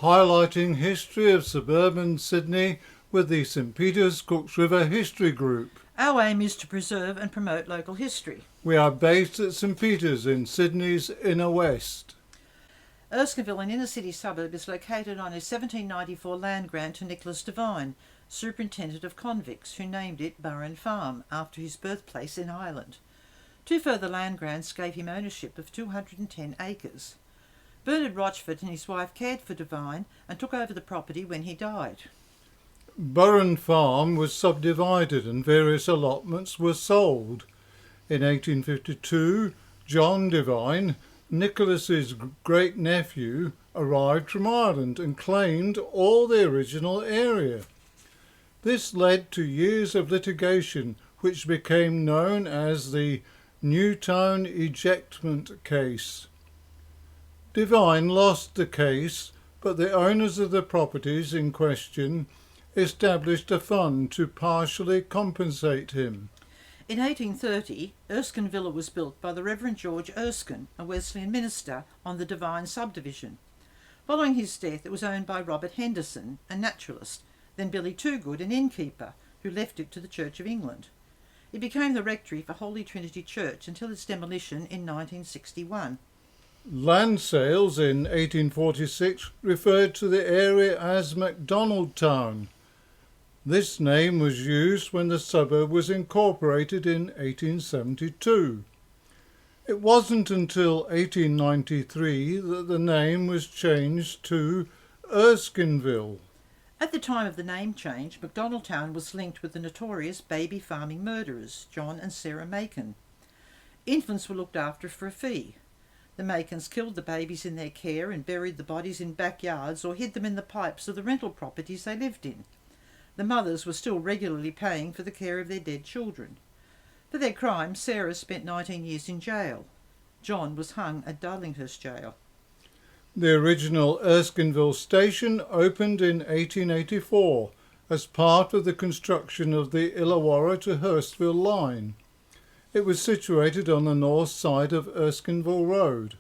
highlighting history of suburban Sydney with the St Peter's Cooks River History Group. Our aim is to preserve and promote local history. We are based at St Peter's in Sydney's inner west. Erskineville, an inner-city suburb, is located on a 1794 land grant to Nicholas Devine, Superintendent of Convicts, who named it Burren Farm after his birthplace in Ireland. 2 further land grants gave him ownership of 210 acres. Bernard Rochford and his wife cared for Devine and took over the property when he died. Burren Farm was subdivided and various allotments were sold. In 1852, John Devine, Nicholas's great-nephew, arrived from Ireland and claimed all the original area. This led to years of litigation, which became known as the Newtown ejectment case. Devine lost the case, but the owners of the properties in question established a fund to partially compensate him. In 1830, Erskineville was built by the Reverend George Erskine, a Wesleyan minister, on the Devine Subdivision. Following his death, it was owned by Robert Henderson, a naturalist, then Billy Toogood, an innkeeper, who left it to the Church of England. It became the rectory for Holy Trinity Church until its demolition in 1961. Land sales in 1846 referred to the area as Macdonaldtown. This name was used when the suburb was incorporated in 1872. It wasn't until 1893 that the name was changed to Erskineville. At the time of the name change, Macdonaldtown was linked with the notorious baby farming murderers, John and Sarah Macon. Infants were looked after for a fee. The Macons killed the babies in their care and buried the bodies in backyards or hid them in the pipes of the rental properties they lived in. The mothers were still regularly paying for the care of their dead children. For their crimes, Sarah spent 19 years in jail. John was hung at Darlinghurst Jail. The original Erskineville station opened in 1884 as part of the construction of the Illawarra to Hurstville line. It was situated on the north side of Erskineville Road.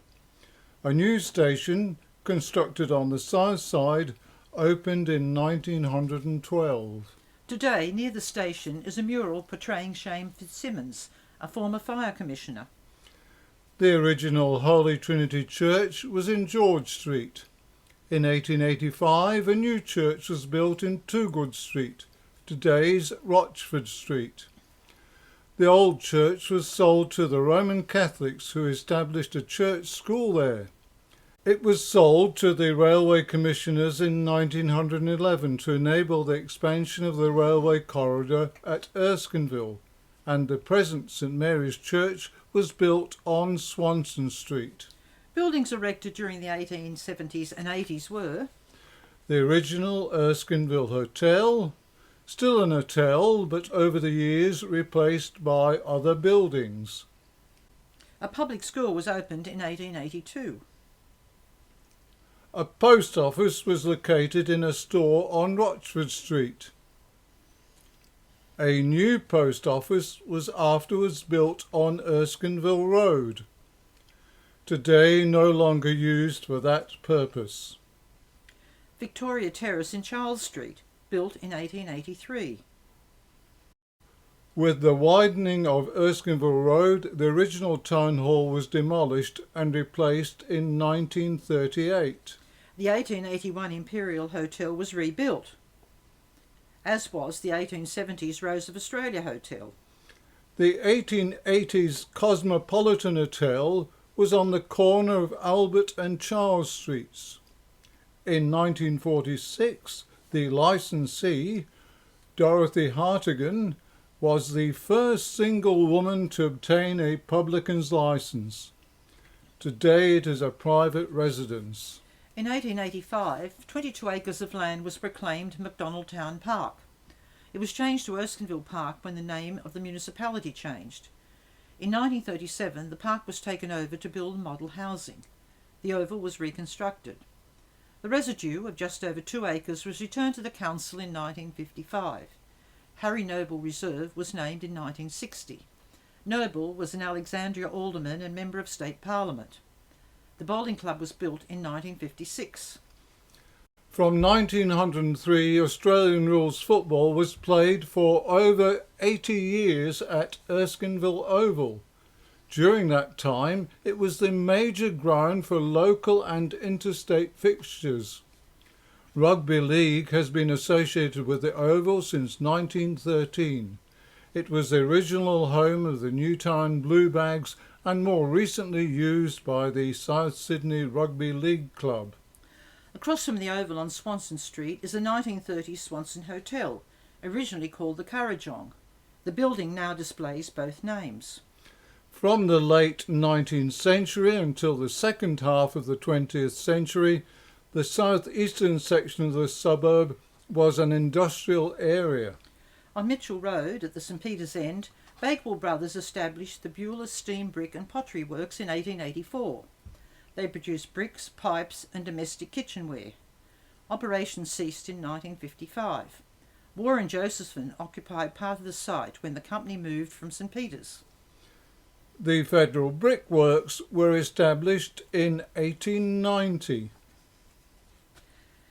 A new station, constructed on the south side, opened in 1912. Today, near the station, is a mural portraying Shane Fitzsimmons, a former fire commissioner. The original Holy Trinity Church was in George Street. In 1885, a new church was built in Toogood Street, today's Rochford Street. The old church was sold to the Roman Catholics, who established a church school there. It was sold to the Railway Commissioners in 1911 to enable the expansion of the railway corridor at Erskineville, and the present St Mary's Church was built on Swanson Street. Buildings erected during the 1870s and 80s were the original Erskineville Hotel, still an hotel but over the years replaced by other buildings. A public school was opened in 1882. A post office was located in a store on Rochford Street. A new post office was afterwards built on Erskineville Road, today no longer used for that purpose. Victoria Terrace in Charles Street, built in 1883. With the widening of Erskineville Road, the original town hall was demolished and replaced in 1938. The 1881 Imperial Hotel was rebuilt, as was the 1870s Rose of Australia Hotel. The 1880s Cosmopolitan Hotel was on the corner of Albert and Charles Streets. In 1946, the licensee, Dorothy Hartigan, was the first single woman to obtain a publican's licence. Today it is a private residence. In 1885, 22 acres of land was proclaimed Macdonaldtown Park. It was changed to Erskineville Park when the name of the municipality changed. In 1937, the park was taken over to build model housing. The oval was reconstructed. The residue of just over 2 acres was returned to the council in 1955. Harry Noble Reserve was named in 1960. Noble was an Alexandria alderman and member of State Parliament. The bowling club was built in 1956. From 1903, Australian rules football was played for over 80 years at Erskineville Oval. During that time, it was the major ground for local and interstate fixtures. Rugby league has been associated with the Oval since 1913. It was the original home of the Newtown Bluebags and more recently used by the South Sydney Rugby League Club. Across from the Oval on Swanston Street is the 1930s Swanston Hotel, originally called the Currajong. The building now displays both names. From the late 19th century until the second half of the 20th century, the southeastern section of the suburb was an industrial area. On Mitchell Road, at the St Peter's End, Bakewell Brothers established the Beulah Steam Brick and Pottery Works in 1884. They produced bricks, pipes and domestic kitchenware. Operations ceased in 1955. War and Josephine occupied part of the site when the company moved from St Peter's. The Federal Brickworks were established in 1890.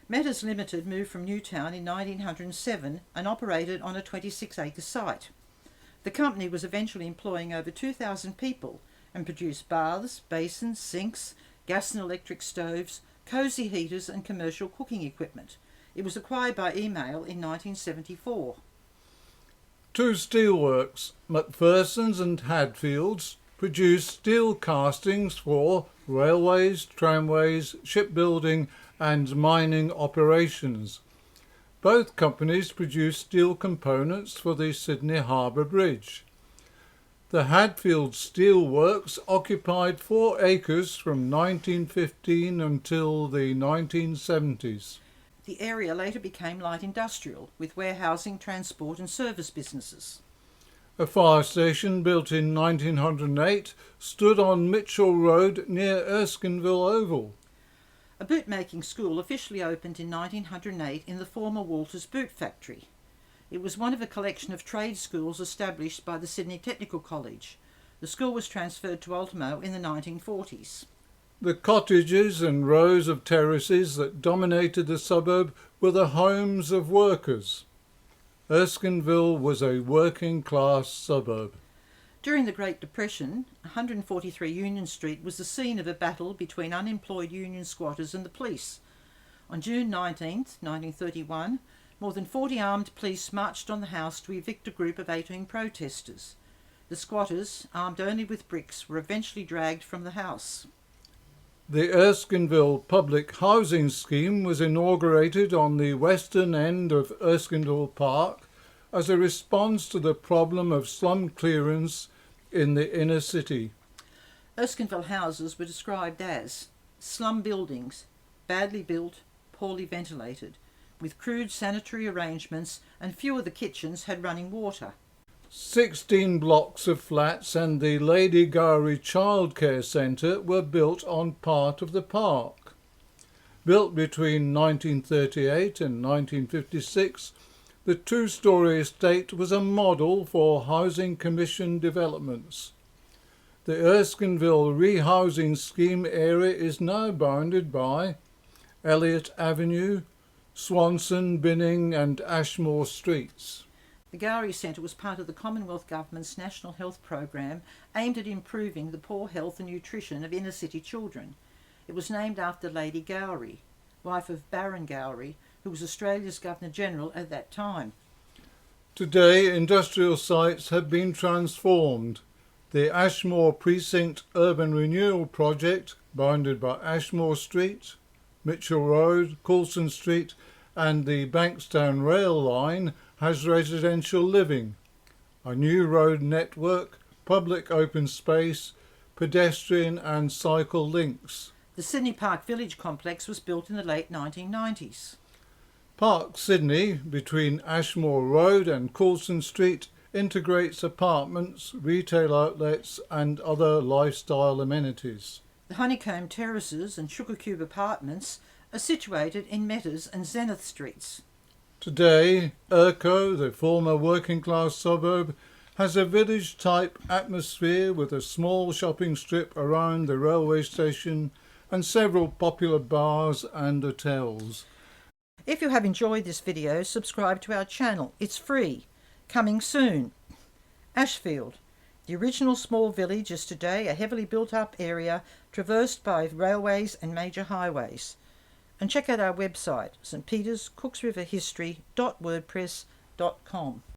Metters Limited moved from Newtown in 1907 and operated on a 26-acre site. The company was eventually employing over 2,000 people and produced baths, basins, sinks, gas and electric stoves, cosy heaters and commercial cooking equipment. It was acquired by Email in 1974. Two steelworks, Macpherson's and Hadfield's, produced steel castings for railways, tramways, shipbuilding and mining operations. Both companies produced steel components for the Sydney Harbour Bridge. The Hadfield Steel Works occupied 4 acres from 1915 until the 1970s. The area later became light industrial, with warehousing, transport and service businesses. A fire station built in 1908 stood on Mitchell Road near Erskineville Oval. A bootmaking school officially opened in 1908 in the former Walters Boot Factory. It was one of a collection of trade schools established by the Sydney Technical College. The school was transferred to Ultimo in the 1940s. The cottages and rows of terraces that dominated the suburb were the homes of workers. Erskineville was a working-class suburb. During the Great Depression, 143 Union Street was the scene of a battle between unemployed union squatters and the police. On June 19, 1931, more than 40 armed police marched on the house to evict a group of 18 protesters. The squatters, armed only with bricks, were eventually dragged from the house. The Erskineville Public Housing Scheme was inaugurated on the western end of Erskineville Park as a response to the problem of slum clearance in the inner city. Erskineville houses were described as slum buildings, badly built, poorly ventilated, with crude sanitary arrangements, and few of the kitchens had running water. 16 blocks of flats and the Lady Gowrie Childcare Centre were built on part of the park. Built between 1938 and 1956, the 2-storey estate was a model for Housing Commission developments. The Erskineville rehousing scheme area is now bounded by Elliott Avenue, Swanson, Binning and Ashmore Streets. The Gowrie Centre was part of the Commonwealth Government's National Health Program aimed at improving the poor health and nutrition of inner city children. It was named after Lady Gowrie, wife of Baron Gowrie, who was Australia's Governor-General at that time. Today, industrial sites have been transformed. The Ashmore Precinct Urban Renewal Project, bounded by Ashmore Street, Mitchell Road, Coulson Street and the Bankstown rail line, has residential living, a new road network, public open space, pedestrian and cycle links. The Sydney Park Village complex was built in the late 1990s. Park Sydney, between Ashmore Road and Coulson Street, integrates apartments, retail outlets and other lifestyle amenities. The Honeycomb Terraces and Sugar Cube apartments are situated in Metters and Zenith Streets. Today, Erko, the former working-class suburb, has a village-type atmosphere with a small shopping strip around the railway station and several popular bars and hotels. If you have enjoyed this video, subscribe to our channel. It's free. Coming soon. Ashfield. The original small village is today a heavily built up area traversed by railways and major highways. And check out our website, stpeterskooksriverhistory.wordpress.com.